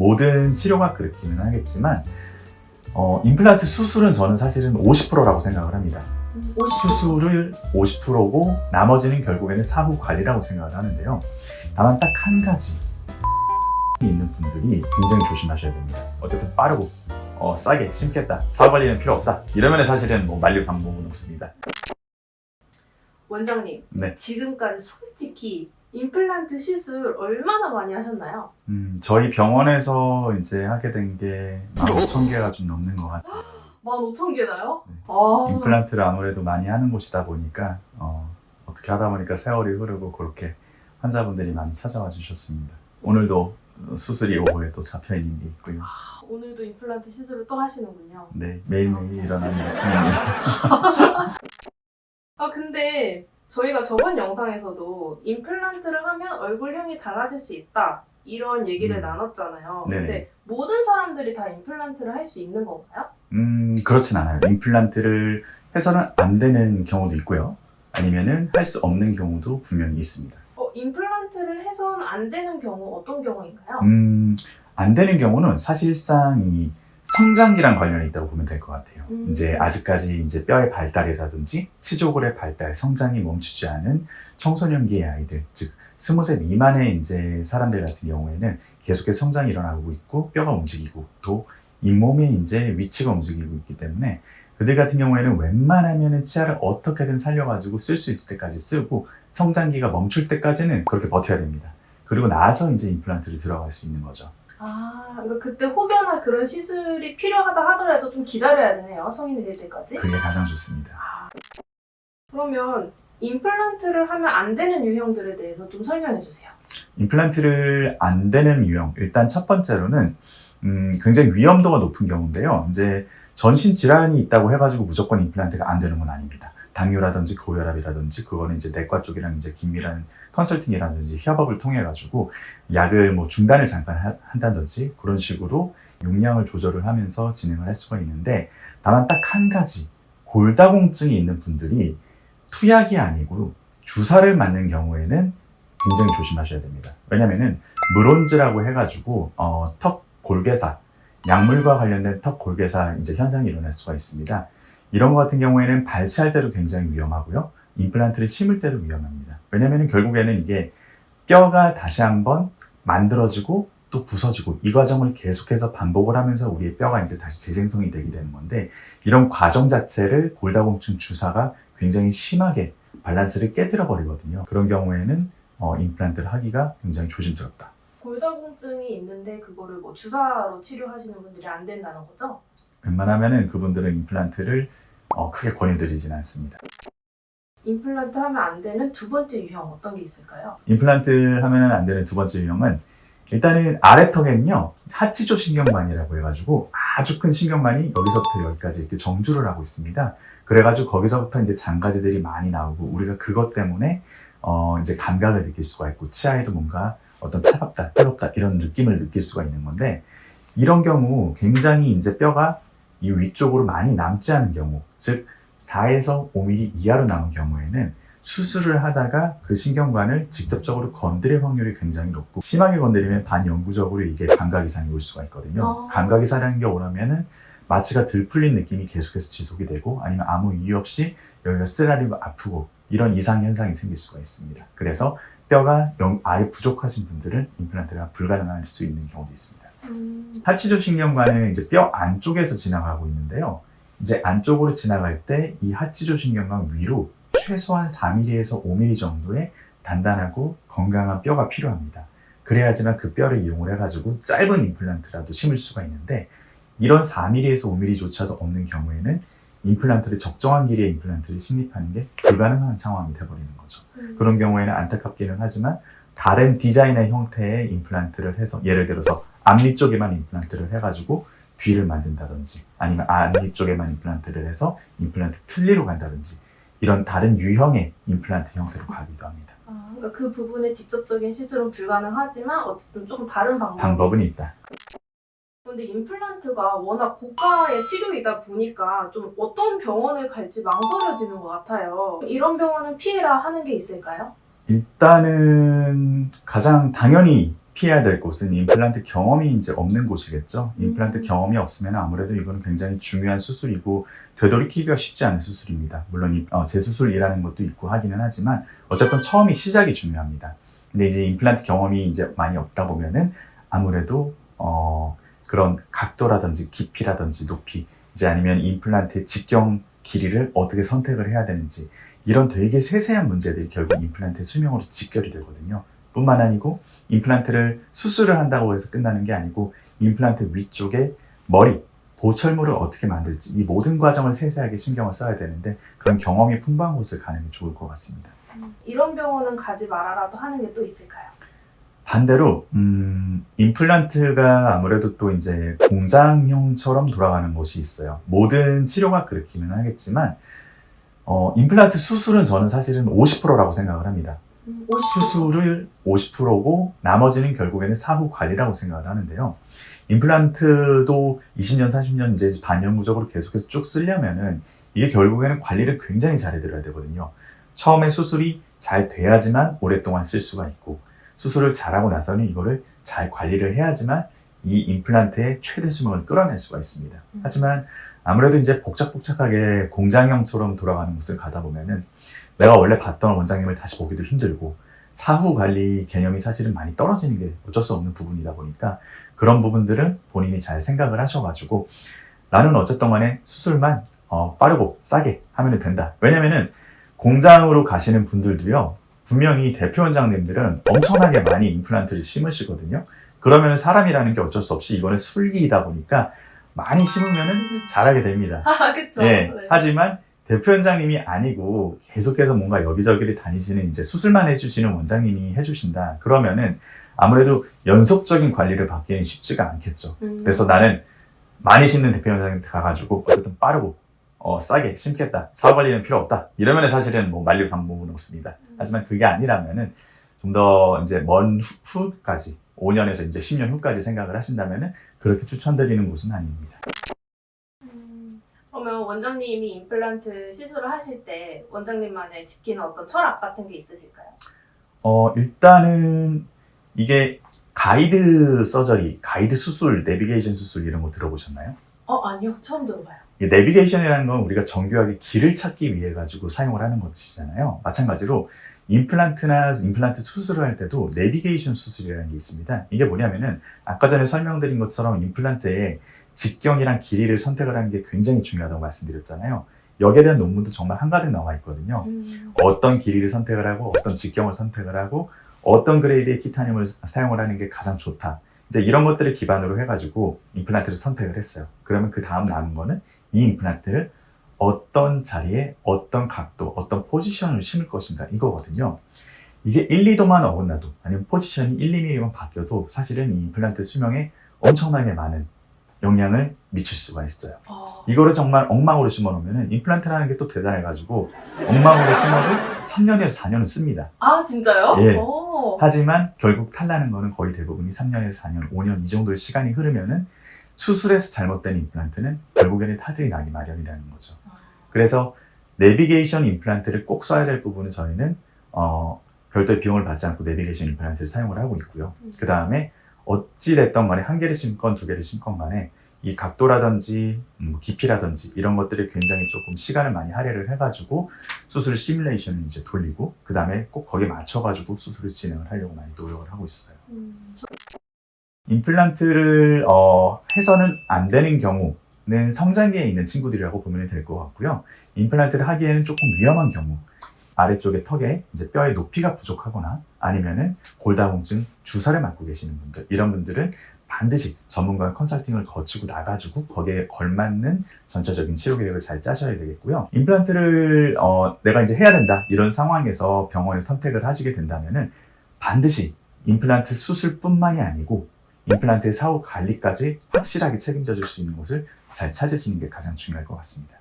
모든 치료가 그렇기는 하겠지만 임플란트 수술은 저는 사실은 50%라고 생각을 합니다. 50%? 수술을 50%고 나머지는 결국에는 사후 관리라고 생각을 하는데요. 다만 딱 한 가지 있는 분들이 굉장히 조심하셔야 됩니다. 어쨌든 빠르고 싸게 심겠다, 사후 관리는 필요 없다 이러면 사실은 뭐 말릴 방법은 없습니다. 원장님, 네. 지금까지 솔직히 임플란트 시술 얼마나 많이 하셨나요? 저희 병원에서 이제 하게 된 게 15,000개가 좀 넘는 것 같아요. 15,000개나요? 네. 아, 임플란트를 아무래도 많이 하는 곳이다 보니까 어떻게 하다 보니까 세월이 흐르고 그렇게 환자분들이 많이 찾아와 주셨습니다. 오늘도 수술이 오후에 또 잡혀있는 게 있고요. 오늘도 임플란트 시술을 또 하시는군요. 네, 매일매일 일어나는 루틴입니다. 근데 저희가 저번 영상에서도 임플란트를 하면 얼굴형이 달라질 수 있다 이런 얘기를 나눴잖아요. 네네. 근데 모든 사람들이 다 임플란트를 할 수 있는 건가요? 그렇진 않아요. 임플란트를 해서는 안 되는 경우도 있고요. 아니면은 할 수 없는 경우도 분명히 있습니다. 임플란트를 해서는 안 되는 경우 어떤 경우인가요? 안 되는 경우는 사실상 이 성장기랑 관련이 있다고 보면 될 것 같아요. 이제 아직까지 이제 뼈의 발달이라든지 치조골의 발달, 성장이 멈추지 않은 청소년기의 아이들, 즉 20세 미만의 이제 사람들 같은 경우에는 계속해서 성장이 일어나고 있고 뼈가 움직이고 또 잇몸의 이제 위치가 움직이고 있기 때문에 그들 같은 경우에는 웬만하면은 치아를 어떻게든 살려가지고 쓸 수 있을 때까지 쓰고 성장기가 멈출 때까지는 그렇게 버텨야 됩니다. 그리고 나서 이제 임플란트를 들어갈 수 있는 거죠. 그러니까 그때 혹여나 그런 시술이 필요하다 하더라도 좀 기다려야 되네요. 성인이 될 때까지. 그게 가장 좋습니다. 그러면 임플란트를 하면 안 되는 유형들에 대해서 좀 설명해 주세요. 임플란트를 안 되는 유형, 일단 첫 번째로는 굉장히 위험도가 높은 경우인데요. 이제 전신 질환이 있다고 해가지고 무조건 임플란트가 안 되는 건 아닙니다. 당뇨라든지 고혈압이라든지 그거는 이제 내과 쪽이랑 이제 긴밀한 컨설팅이라든지 협업을 통해 가지고 약을 뭐 중단을 잠깐 한다든지 그런 식으로 용량을 조절을 하면서 진행을 할 수가 있는데 다만 딱 한 가지 골다공증이 있는 분들이 투약이 아니고 주사를 맞는 경우에는 굉장히 조심하셔야 됩니다. 왜냐면은 물온즈라고 해가지고 턱 골괴사, 약물과 관련된 턱 골괴사 이제 현상이 일어날 수가 있습니다. 이런 것 같은 경우에는 발치할 때도 굉장히 위험하고요. 임플란트를 심을 때도 위험합니다. 왜냐면은 결국에는 이게 뼈가 다시 한번 만들어지고 또 부서지고 이 과정을 계속해서 반복을 하면서 우리의 뼈가 이제 다시 재생성이 되게 되는 건데 이런 과정 자체를 골다공증 주사가 굉장히 심하게 밸런스를 깨뜨려 버리거든요. 그런 경우에는 임플란트를 하기가 굉장히 조심스럽다. 골다공증이 있는데 그거를 뭐 주사로 치료하시는 분들이 안 된다는 거죠? 웬만하면은 그분들은 임플란트를 크게 권유드리진 않습니다. 임플란트 하면 안 되는 두 번째 유형 어떤 게 있을까요? 임플란트 하면 안 되는 두 번째 유형은 일단은 아래턱에는요 하치조 신경만이라고 해가지고 아주 큰 신경만이 여기서부터 여기까지 이렇게 정주를 하고 있습니다. 그래가지고 거기서부터 이제 잔가지들이 많이 나오고 우리가 그것 때문에 이제 감각을 느낄 수가 있고 치아에도 뭔가 어떤 차갑다, 뜨겁다 이런 느낌을 느낄 수가 있는 건데 이런 경우 굉장히 이제 뼈가 이 위쪽으로 많이 남지 않은 경우, 즉 4에서 5mm 이하로 남은 경우에는 수술을 하다가 그 신경관을 직접적으로 건드릴 확률이 굉장히 높고 심하게 건드리면 반영구적으로 이게 감각 이상이 올 수가 있거든요. 감각 이상이라는 게 오라면은 마취가 덜 풀린 느낌이 계속해서 지속이 되고 아니면 아무 이유 없이 여기가 쓰라리고 아프고 이런 이상 현상이 생길 수가 있습니다. 그래서 뼈가 아예 부족하신 분들은 임플란트가 불가능할 수 있는 경우도 있습니다. 하치조 신경관은 이제 뼈 안쪽에서 지나가고 있는데요. 이제 안쪽으로 지나갈 때 이 하치조 신경관 위로 최소한 4mm에서 5mm 정도의 단단하고 건강한 뼈가 필요합니다. 그래야지만 그 뼈를 이용을 해가지고 짧은 임플란트라도 심을 수가 있는데 이런 4mm에서 5mm조차도 없는 경우에는 임플란트를 적정한 길이의 임플란트를 식립하는 게 불가능한 상황이 되어버리는 거죠. 그런 경우에는 안타깝기는 하지만 다른 디자인의 형태의 임플란트를 해서 예를 들어서 앞니 쪽에만 임플란트를 해가지고 뒤를 만든다든지 아니면 앞니 쪽에만 임플란트를 해서 임플란트 틀니로 간다든지 이런 다른 유형의 임플란트 형태로 가기도 합니다. 그러니까 그 부분의 직접적인 시술은 불가능하지만 어쨌든 조금 다른 방법은 있다. 근데 임플란트가 워낙 고가의 치료이다 보니까 좀 어떤 병원을 갈지 망설여지는 것 같아요. 이런 병원은 피해라 하는 게 있을까요? 일단은 가장 당연히 피해야 될 곳은 임플란트 경험이 이제 없는 곳이겠죠. 임플란트 경험이 없으면 아무래도 이거는 굉장히 중요한 수술이고 되돌이키기가 쉽지 않은 수술입니다. 물론 재수술이라는 것도 있고 하기는 하지만 어쨌든 처음이 시작이 중요합니다. 근데 이제 임플란트 경험이 이제 많이 없다 보면은 아무래도 그런 각도라든지 깊이라든지 높이 이제 아니면 임플란트의 직경 길이를 어떻게 선택을 해야 되는지 이런 되게 세세한 문제들이 결국 임플란트의 수명으로 직결이 되거든요. 뿐만 아니고 임플란트를 수술을 한다고 해서 끝나는 게 아니고 임플란트 위쪽에 머리, 보철물을 어떻게 만들지 이 모든 과정을 세세하게 신경을 써야 되는데 그런 경험이 풍부한 곳을 가는 게 좋을 것 같습니다. 이런 병원은 가지 말아라도 하는 게 또 있을까요? 반대로 임플란트가 아무래도 또 이제 공장형처럼 돌아가는 곳이 있어요. 모든 치료가 그렇기는 하겠지만 임플란트 수술은 저는 사실은 50%라고 생각을 합니다. 50%? 수술을 50%고 나머지는 결국에는 사후 관리라고 생각을 하는데요. 임플란트도 20년, 30년 이제 반영구적으로 계속해서 쭉 쓰려면은 이게 결국에는 관리를 굉장히 잘해드려야 되거든요. 처음에 수술이 잘 돼야지만 오랫동안 쓸 수가 있고 수술을 잘하고 나서는 이거를 잘 관리를 해야지만 이 임플란트의 최대 수명을 끌어낼 수가 있습니다. 하지만 아무래도 이제 복잡복잡하게 공장형처럼 돌아가는 곳을 가다 보면은 내가 원래 봤던 원장님을 다시 보기도 힘들고 사후 관리 개념이 사실은 많이 떨어지는 게 어쩔 수 없는 부분이다 보니까 그런 부분들은 본인이 잘 생각을 하셔가지고 나는 어쨌든 간에 수술만 빠르고 싸게 하면 된다. 왜냐면은 공장으로 가시는 분들도요 분명히 대표 원장님들은 엄청나게 많이 임플란트를 심으시거든요. 그러면 사람이라는 게 어쩔 수 없이 이거는 술기이다 보니까 많이 심으면은 잘하게 됩니다. 아, 그쵸. 네. 네. 하지만 대표 원장님이 아니고 계속해서 뭔가 여기저기를 다니시는 이제 수술만 해주시는 원장님이 해주신다. 그러면은 아무래도 연속적인 관리를 받기는 쉽지가 않겠죠. 그래서 나는 많이 심는 대표 원장님한테 가가지고 어쨌든 빠르고 싸게 심겠다. 사후 관리는 필요 없다. 이러면 사실은 뭐 말릴 방법은 없습니다. 하지만 그게 아니라면은 좀 더 이제 먼 후까지 5년에서 이제 10년 후까지 생각을 하신다면은 그렇게 추천드리는 곳은 아닙니다. 그러면 원장님이 임플란트 시술을 하실 때 원장님만의 지키는 어떤 철학 같은 게 있으실까요? 일단은 이게 가이드 서저리, 가이드 수술, 내비게이션 수술 이런 거 들어보셨나요? 아니요. 처음 들어봐요. 이 내비게이션이라는 건 우리가 정교하게 길을 찾기 위해 가지고 사용을 하는 것이잖아요. 마찬가지로 임플란트나 임플란트 수술을 할 때도 내비게이션 수술이라는 게 있습니다. 이게 뭐냐면은 아까 전에 설명드린 것처럼 임플란트의 직경이랑 길이를 선택을 하는 게 굉장히 중요하다고 말씀드렸잖아요. 여기에 대한 논문도 정말 한가득 나와 있거든요. 어떤 길이를 선택을 하고 어떤 직경을 선택을 하고 어떤 그레이드의 티타늄을 사용을 하는 게 가장 좋다. 이제 이런 것들을 기반으로 해가지고 임플란트를 선택을 했어요. 그러면 그 다음 남은 거는 이 임플란트를 어떤 자리에 어떤 각도, 어떤 포지션을 심을 것인가 이거거든요. 이게 1, 2도만 어긋나도 아니면 포지션이 1, 2mm만 바뀌어도 사실은 이 임플란트 수명에 엄청나게 많은 영향을 미칠 수가 있어요. 이거를 정말 엉망으로 심어놓으면 임플란트라는 게 또 대단해가지고 엉망으로 심어도 3년에서 4년은 씁니다. 아, 진짜요? 예. 오. 하지만 결국 탈나는 거는 거의 대부분이 3년에서 4년, 5년 이 정도의 시간이 흐르면은 수술에서 잘못된 임플란트는 결국에는 탈이 나기 마련이라는 거죠. 그래서 내비게이션 임플란트를 꼭 써야 될 부분은 저희는 별도의 비용을 받지 않고 내비게이션 임플란트를 사용을 하고 있고요. 그 다음에 어찌됐던 간에 한 개를 심건 두 개를 심건 간에 이 각도라든지 깊이라든지 이런 것들을 굉장히 조금 시간을 많이 할애를 해가지고 수술 시뮬레이션을 이제 돌리고 그 다음에 꼭 거기에 맞춰가지고 수술을 진행을 하려고 많이 노력을 하고 있어요. 임플란트를 해서는 안 되는 경우는 성장기에 있는 친구들이라고 보면 될 것 같고요. 임플란트를 하기에는 조금 위험한 경우 아래쪽에 턱에 이제 뼈의 높이가 부족하거나 아니면은 골다공증 주사를 맞고 계시는 분들 이런 분들은 반드시 전문가의 컨설팅을 거치고 나가지고 거기에 걸맞는 전체적인 치료 계획을 잘 짜셔야 되겠고요. 임플란트를 내가 이제 해야 된다 이런 상황에서 병원을 선택을 하시게 된다면은 반드시 임플란트 수술뿐만이 아니고 임플란트의 사후 관리까지 확실하게 책임져 줄 수 있는 곳을 잘 찾으시는 게 가장 중요할 것 같습니다.